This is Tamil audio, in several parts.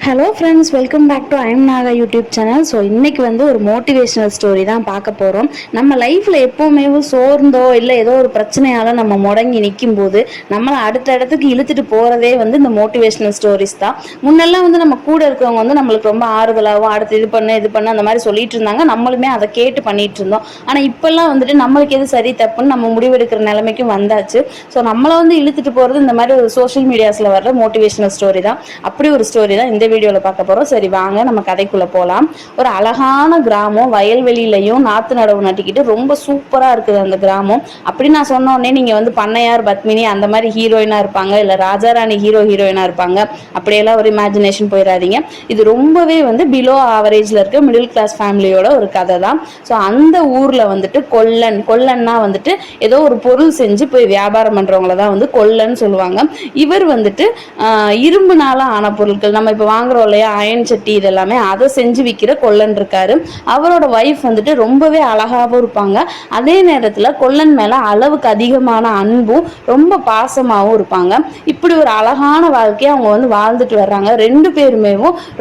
Hello friends, welcome back to I'm Naga YouTube channel. So இன்றைக்கி வந்து ஒரு மோட்டிவேஷ்னல் ஸ்டோரி தான் பார்க்க போகிறோம். நம்ம லைஃப்பில் எப்போவுமே சோர்ந்தோ இல்லை ஏதோ ஒரு பிரச்சனையால் நம்ம முடங்கி நிற்கும் போது நம்மளை அடுத்த இடத்துக்கு இழுத்துட்டு போகிறதே வந்து இந்த மோட்டிவேஷ்னல் ஸ்டோரிஸ் தான். முன்னெல்லாம் வந்து நம்ம கூட இருக்கிறவங்க வந்து நம்மளுக்கு ரொம்ப ஆறுதலாகவும் அடுத்து இது பண்ணு அந்த மாதிரி சொல்லிட்டு இருந்தாங்க. நம்மளுமே அதை கேட்டு பண்ணிட்டு இருந்தோம். ஆனால் இப்போல்லாம் வந்துட்டு நம்மளுக்கு எது சரி தப்புன்னு நம்ம முடிவெடுக்கிற நிலைமைக்கும் வந்தாச்சு. ஸோ நம்மளை வந்து இழுத்துட்டு போகிறது இந்த மாதிரி ஒரு சோஷியல் மீடியாஸில் வர்ற மோட்டிவேஷ்னல் ஸ்டோரி தான். அப்படி ஒரு ஸ்டோரி தான் இந்த வீடியோல பார்க்க போறோம். சரி வாங்க நம்ம கதைக்குள்ள போலாம். ஒரு அழகான கிராமம், வயல்வெளியிலையும் நாத்து நடவு நட்டிக்கிட்டு ரொம்ப சூப்பரா இருக்குது அந்த கிராமம். அப்படி நான் சொன்ன உடனே நீங்க வந்து பண்ணையார் பத்மினி அந்த மாதிரி ஹீரோயினா இருப்பாங்க, இல்ல ராஜாராணி ஹீரோயினா இருப்பாங்க, அப்படியெல்லாம் ஒரு இமேஜினேஷன் போயிடாதீங்க. இது ரொம்பவே வந்து பிலோ ஆவரேஜ்ல இருக்க மிடில் கிளாஸ் ஃபேமிலியோட ஒரு கதை தான். ஸோ அந்த ஊர்ல வந்துட்டு கொல்லன்னா வந்துட்டு ஏதோ ஒரு பொருள் செஞ்சு போய் வியாபாரம் பண்றவங்கள தான் வந்து கொல்லன்னு சொல்லுவாங்க. இவர் வந்துட்டு இரும்புனால ஆன பொருட்கள் நம்ம இப்போ வாங்குறோம் இல்லையா, அயன் சட்டி, இதெல்லாமே அதை செஞ்சு விற்கிற கொல்லன் இருக்காரு. அவரோட ஒய்ஃப் வந்துட்டு ரொம்பவே அழகாகவும் இருப்பாங்க. அதே நேரத்தில் கொல்லன் மேலே அளவுக்கு அதிகமான அன்பும் ரொம்ப பாசமாகவும் இருப்பாங்க. இப்படி ஒரு அழகான வாழ்க்கையை அவங்க வந்து வாழ்ந்துட்டு வர்றாங்க. ரெண்டு பேருமே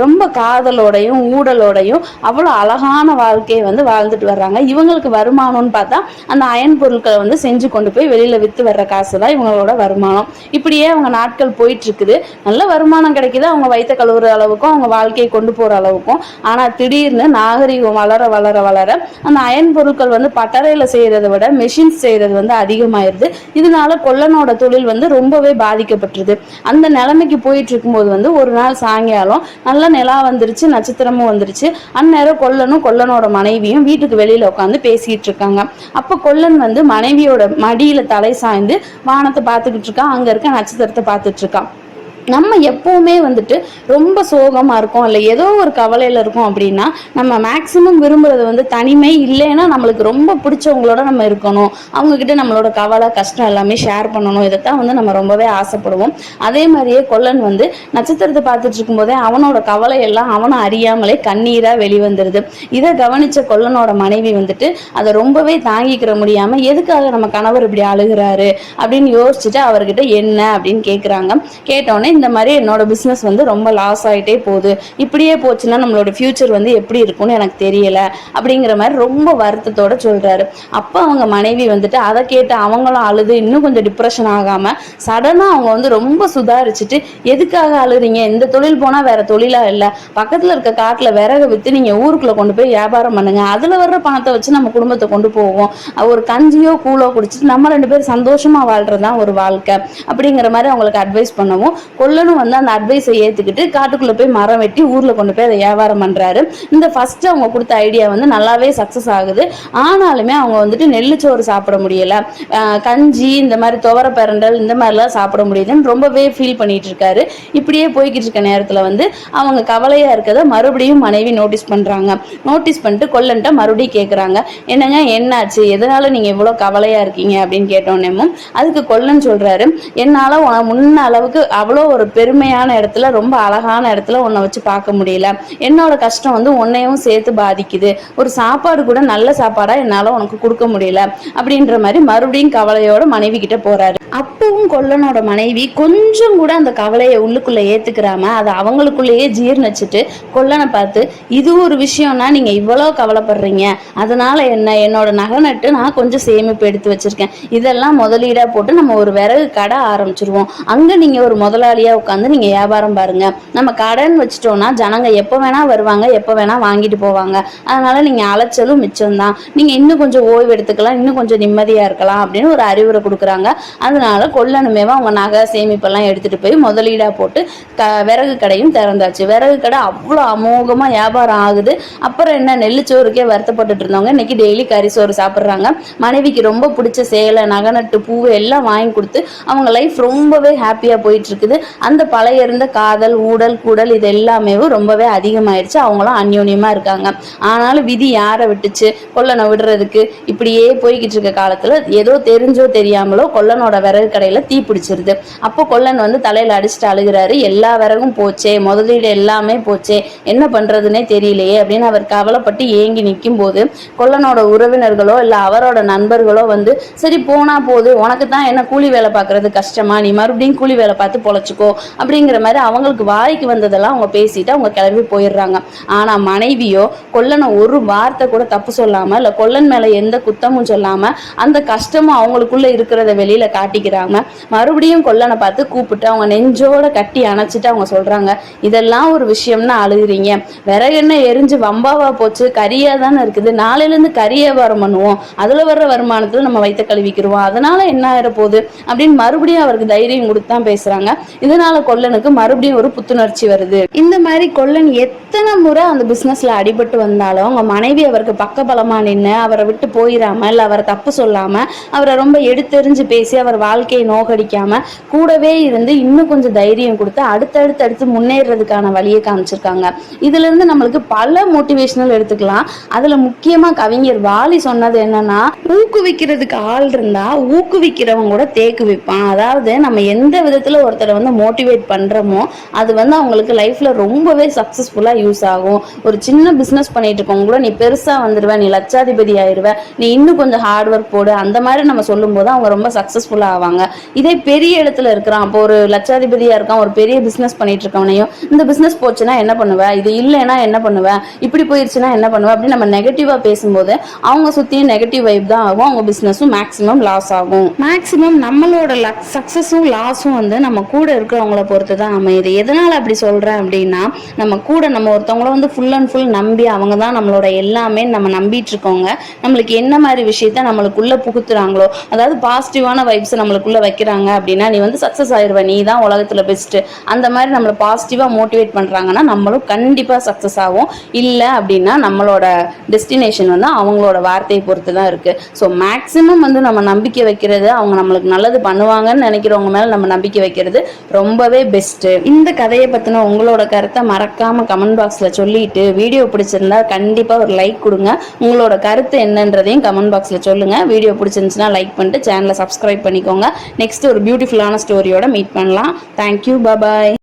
ரொம்ப காதலோடையும் ஊடலோடையும் அவ்வளோ அழகான வாழ்க்கையை வந்து வாழ்ந்துட்டு வர்றாங்க. இவங்களுக்கு வருமானம்னு பார்த்தா அந்த அயன் பொருட்களை வந்து செஞ்சு கொண்டு போய் வெளியில் விற்று வர்ற காசு தான் இவங்களோட வருமானம். இப்படியே அவங்க நாட்கள் போயிட்டு இருக்குது. நல்ல வருமானம் கிடைக்குது, அவங்க வயிற்ற கழுவுற அளவுக்கும் அவங்க வாழ்க்கையை கொண்டு போற அளவுக்கும். ஆனா திடீர்னு நாகரிகம் வளர வளர வளர அந்த அயன் பொருட்கள் வந்து பட்டறையில செய்யறதை விட மெஷின்ஸ் செய்யறது வந்து அதிகமாயிருது. இதனால கொல்லனோட தொழில் வந்து ரொம்பவே பாதிக்கப்பட்டுருது. அந்த நிலைமைக்கு போயிட்டு இருக்கும்போது வந்து ஒரு நாள் சாயங்காலம் நல்ல நிலா வந்துருச்சு, நட்சத்திரமும் வந்துருச்சு. அந்நேரம் கொல்லனோட மனைவியும் வீட்டுக்கு வெளியில உட்காந்து பேசிட்டு இருக்காங்க. அப்ப கொல்லன் வந்து மனைவியோட மடியில தலை சாய்ந்து வானத்தை பார்த்துக்கிட்டு இருக்கான். அங்க இருக்க நட்சத்திரத்தை பார்த்துட்டு இருக்கான். நம்ம எப்பவுமே வந்துட்டு ரொம்ப சோகமாக இருக்கோம், இல்லை ஏதோ ஒரு கவலையில் இருக்கோம் அப்படின்னா நம்ம மேக்சிமம் விரும்புறது வந்து தனிமை, இல்லைன்னா நம்மளுக்கு ரொம்ப பிடிச்சவங்களோட நம்ம இருக்கணும், அவங்கக்கிட்ட நம்மளோட கவலை கஷ்டம் எல்லாமே ஷேர் பண்ணணும். இதைத்தான் வந்து நம்ம ரொம்பவே ஆசைப்படுவோம். அதே மாதிரியே கொல்லன் வந்து நட்சத்திரத்தை பார்த்துட்டு இருக்கும்போதே அவனோட கவலை எல்லாம் அவனை அறியாமலே கண்ணீராக வெளிவந்துருது. இதை கவனித்த கொல்லனோட மனைவி வந்துட்டு அதை ரொம்பவே தாங்கிக்கிற முடியாமல் எதுக்காக நம்ம கணவர் இப்படி அழுகிறாரு அப்படின்னு யோசிச்சுட்டு அவர்கிட்ட என்ன அப்படின்னு கேட்குறாங்க. கேட்டோடனே இந்த மாதிரி என்னோட பிஸ்னஸ் வந்து ரொம்ப லாஸ் ஆகிட்டே போகுது, இப்படியே போச்சுன்னா நம்மளோட ஃபியூச்சர் வந்து எப்படி இருக்கும்னு எனக்கு தெரியல அப்படிங்கிற மாதிரி ரொம்ப வருத்தத்தோட சொல்றாரு. அப்போ அவங்க மனைவி வந்துட்டு அதை கேட்டு அவங்களும் அழுது இன்னும் கொஞ்சம் டிப்ரெஷன் ஆகாம சடனா அவங்க வந்து ரொம்ப சுதாரிச்சுட்டு, எதுக்காக அழுறீங்க, இந்த தொழில் போனா வேற தொழிலா இல்லை, பக்கத்துல இருக்க காட்டுல விறகு வித்து நீங்க ஊருக்குள்ள கொண்டு போய் வியாபாரம் பண்ணுங்க, அதுல வர்ற பணத்தை வச்சு நம்ம குடும்பத்தை கொண்டு போவோம், ஒரு கஞ்சியோ கூழோ குடிச்சிட்டு நம்ம ரெண்டு பேரும் சந்தோஷமா வாழ்றதுதான் ஒரு வாழ்க்கை அப்படிங்கிற மாதிரி அவங்களுக்கு அட்வைஸ் பண்ணவும் கொல்லனும் வந்து அந்த அட்வைஸை ஏத்துக்கிட்டு காட்டுக்குள்ள போய் மரம் வெட்டி ஊர்ல கொண்டு போய் அதை வியாபாரம் பண்றாரு. இந்த ஃபர்ஸ்ட் அவங்க கொடுத்த ஐடியா வந்து நல்லாவே சக்சஸ் ஆகுது. ஆனாலுமே அவங்க வந்துட்டு நெல்லுச்சோறு சாப்பிட முடியல, கஞ்சி இந்த மாதிரி துவர பரண்டல் இந்த மாதிரிலாம் சாப்பிட முடியுதுன்னு ரொம்பவே ஃபீல் பண்ணிட்டு இருக்காரு. இப்படியே போய்கிட்டு இருக்க நேரத்துல வந்து அவங்க கவலையா இருக்கிறத மறுபடியும் மனைவி நோட்டீஸ் பண்றாங்க. நோட்டீஸ் பண்ணிட்டு கொல்லன்ட்ட மறுபடியும் கேட்கறாங்க, என்னங்க என்னாச்சு, எதனால நீங்க இவ்வளவு கவலையா இருக்கீங்க அப்படின்னு கேட்டோன்னேமும் அதுக்கு கொல்லன் சொல்றாரு, என்னால முன்ன அளவுக்கு அவ்வளோ ஒரு பெருமையான இடத்துல ரொம்ப அழகான இடத்துல உன்னை வச்சு பார்க்க முடியல, என்னோட கஷ்டம் வந்து உன்னையும் சேர்த்து பாதிக்குது, ஒரு சாப்பாடு கூட நல்ல சாப்பாடா என்னால உனக்கு கொடுக்க முடியல அப்படின்ற மாதிரி மறுபடியும் கவலையோட மனைவி கிட்ட போறாரு. அப்பவும் கொல்லனோட மனைவி கொஞ்சம் கூட அந்த கவலையை உள்ளுக்குள்ள ஏத்துக்கிறாம அதை அவங்களுக்குள்ளேயே ஜீர்ணிச்சுட்டு கொல்லனை பார்த்து, இது ஒரு விஷயம்னா நீங்க இவ்வளோ கவலைப்படுறீங்க, அதனால என்ன, என்னோட நகை நட்டு நான் கொஞ்சம் சேமிப்பு எடுத்து வச்சிருக்கேன், இதெல்லாம் முதலீடா போட்டு நம்ம ஒரு விறகு கடை ஆரம்பிச்சிருவோம், அங்க நீங்க ஒரு முதலாளியா உட்காந்து நீங்க வியாபாரம் பாருங்க, நம்ம கடன் வச்சிட்டோம்னா ஜனங்க எப்ப வேணா வருவாங்க, எப்ப வேணா வாங்கிட்டு போவாங்க, அதனால நீங்க அலைச்சலும் மிச்சம்தான், நீங்க இன்னும் கொஞ்சம் ஓய்வு எடுத்துக்கலாம், இன்னும் கொஞ்சம் நிம்மதியா இருக்கலாம் அப்படின்னு ஒரு அறிவுரை கொடுக்குறாங்க. அதனால கொல்லனுமேவா அவங்க நகை சேமிப்பெல்லாம் எடுத்துட்டு போய் முதலீடா போட்டு விறகு கடையும் திறந்தாச்சு. விறகு கடை அவ்வளோ அமோகமா வியாபாரம் ஆகுது. அப்புறம் என்ன, நெல்லுச்சோறுக்கே வருத்தப்பட்டுட்டு இருந்தவங்க இன்னைக்கு டெய்லி கறிசோறு சாப்பிட்றாங்க. மனைவிக்கு ரொம்ப பிடிச்ச சேலை நகை நட்டு பூவு எல்லாம் வாங்கி கொடுத்து அவங்க லைஃப் ரொம்பவே ஹாப்பியா போயிட்டு இருக்குது. அந்த பழைய இருந்த காதல் ஊடல் கூடல் இது எல்லாமே ரொம்பவே அதிகமாயிருச்சு. அவங்களும் அந்யோன்யமா இருக்காங்க. ஆனாலும் விதி யாரை விட்டுச்சு கொல்லனை விடுறதுக்கு? இப்படியே போய்கிட்டு இருக்க காலத்துல ஏதோ தெரிஞ்சோ தெரியாமலோ கொல்லனோட விறகு விறகு கடையில தீ பிடிச்சிருது. அப்போ கொல்லன் வந்து தலையில அடிச்சுட்டு அழுகிறாரு. எல்லா விறகும் போச்சே, முதலீடு எல்லாமே போச்சே, என்ன பண்றதுன்னே தெரியலையே அப்படின்னு அவர் கவலைப்பட்டு ஏங்கி நிற்கும் போது கொல்லனோட உறவினர்களோ இல்ல அவரோட நண்பர்களோ வந்து, சரி போனா போது, உனக்கு தான் என்ன கூலி வேலை பார்க்கறது கஷ்டமா, நீ மறுபடியும் கூலி வேலை பார்த்து பொழைச்சிக்கோ அப்படிங்கிற மாதிரி அவங்களுக்கு வாய்க்கு வந்ததெல்லாம் அவங்க பேசிட்டு அவங்க கிளம்பி போயிடுறாங்க. ஆனா மனைவியோ கொல்லனை ஒரு வார்த்தை கூட தப்பு சொல்லாம இல்ல கொல்லன் மேல எந்த குத்தமும் சொல்லாம அந்த கஷ்டமும் அவங்களுக்குள்ள இருக்கிறத வெளியில காட்டிக்கிறாங்க. மறுபடியும் கொல்லனை பார்த்து கூப்பிட்டு அவங்க நெஞ்சோட கட்டி அணைச்சிட்டு அவங்க சொல்றாங்க, இதெல்லாம் ஒரு விஷயம்னு அழுகுறீங்க, விறகெண்ண எரிஞ்சு வம்பாவா போச்சு, கரியா தானே இருக்குது, நாளையில இருந்து கறி வியாபாரம் பண்ணுவோம், அதுல வர்ற வருமானத்துல நம்ம வயிற்ற கழுவிக்கிருவோம், அதனால என்ன ஆயிர போகுது அப்படின்னு மறுபடியும் அவருக்கு தைரியம் கொடுத்தான் பேசுறாங்க. இதனால கொல்லனுக்கு மறுபடியும் ஒரு புத்துணர்ச்சி வருது. இந்த மாதிரி கொல்லன் எத்தனை முறை அந்த பிசினஸ்ல அடிபட்டு வந்தாலும் அவங்க மனைவி அவருக்கு பக்கபலமா நின்று அவரை விட்டு போயிடாம இல்ல அவரை தப்பு சொல்லாம அவரை ரொம்ப எடுத்தெறிஞ்சு பேசி அவர் வாழ்க்கையை நோகடிக்காம கூடவே இருந்து இன்னும் கொஞ்சம் தைரியம் கொடுத்து அடுத்தடுத்து முன்னேறதுக்கான வழியை காமிச்சிருக்காங்க. இதுல இருந்து நம்மளுக்கு பல மோட்டிவேஷனல் எடுத்துக்கலாம். அதுல முக்கியமா கவிஞர் வாலி சொன்னது என்னன்னா, ஊக்குவிக்கிறதுக்கு ஆள் இருந்தா ஊக்குவிக்கிறவங்க கூட தேக்கு வைப்பான். அதாவது நம்ம எந்த விதத்துல ஒருத்தரை வந்து மோட்டிவேட் பண்றோமோ அது வந்து அவங்களுக்கு லைஃப்ல ரொம்பவே சக்சஸ்ஃபுல்லா யூஸ் ஆகும். ஒரு சின்ன பிசினஸ் பண்ணிட்டு இருக்கவங்க கூட நீ பெருசா வந்துருவ, நீ லட்சாதிபதி ஆயிருவ, நீ இன்னும் கொஞ்சம் ஹார்ட் ஒர்க் போடு, அந்த மாதிரி நம்ம சொல்லும் போது அவங்க ரொம்ப சக்சஸ்ஃபுல்லா ஆவாங்க. இதே பெரிய இடத்துல இருக்கிறான், இப்போ ஒரு லட்சாதிபதியா இருக்கான், ஒரு பெரிய பிசினஸ் பண்ணிட்டு இருக்கவனையும் இந்த பிசினஸ் போச்சுன்னா என்ன பண்ணுவ, இது இல்லைன்னா என்ன பண்ணுவ, இப்படி போயிருச்சுன்னா என்ன பண்ணுவ அப்படின்னு நம்ம நெகட்டிவா பேசும்போது அவங்க சுத்தியும் நெகட்டிவ் வைப் தான் ஆகும். அவங்க பிசினஸும் மேக்சிமம் லாஸ் ஆகும். மேக்சிமம் நம்மளோட சக்சஸும் லாஸும் வந்து நம்ம கூட இருக்கிறவங்கள பொறுத்து தான் அமையுது. எதனால அப்படி சொல்றேன் அப்படின்னா, நம்ம கூட நம்ம ஒருத்தவங்கள வந்து ஃபுல் அண்ட் ஃபுல் நம்பி அவங்க தான் நம்மளோட எல்லாமே நம்ம நம்பிட்டு இருக்கோங்க. நம்மளுக்கு என்ன மாதிரி விஷயத்த நம்மளுக்குள்ள புகுத்துறாங்களோ, அதாவது பாசிட்டிவான வைப்ஸ் நம்மளுக்குள்ள வைக்கிறாங்க அப்படின்னா, நீ வந்து சக்சஸ் ஆயிடுவ, நீ தான் உலகத்துல பெஸ்ட், அந்த மாதிரி நம்மளை பாசிட்டிவா மோட்டிவேட் பண்றாங்கன்னா நம்மளும் கண்டிப்பா சக்சஸ் ஆகும். இல்லை அப்படின்னா நம்மளோட டெஸ்டினேஷன் வந்து அவங்களோட வார்த்தையை பொறுத்து தான் இருக்கு. ஸோ மேக்சிமம் வந்து நம்ம நம்பிக்கை வைக்கிறது, அவங்க நம்மளுக்கு நல்லது பண்ணுவாங்கன்னு நினைக்கிறவங்க மேல நம்ம நம்பிக்கை வைக்கிறது ரொம்பவே பெஸ்ட். இந்த கதையை பத்தின உங்களோட கருத்தை மறக்காம கமெண்ட் பாக்ஸ்ல சொல்லிட்டு, வீடியோ பிடிச்சிருந்தா கண்டிப்பா ஒரு லைக் கொடுங்க. உங்களோட கருத்து என்னன்றதையும் கமெண்ட் பாக்ஸ்ல சொல்லுங்க. வீடியோ பிடிச்சிருந்துச்சுன்னா லைக் பண்ணிட்டு சேனலை சப்ஸ்கிரைப் பண்ணிக்கோங்க. நெக்ஸ்ட் ஒரு பியூட்டிஃபுல்லான ஸ்டோரியோட மீட் பண்ணலாம். தேங்க்யூ, பாய்.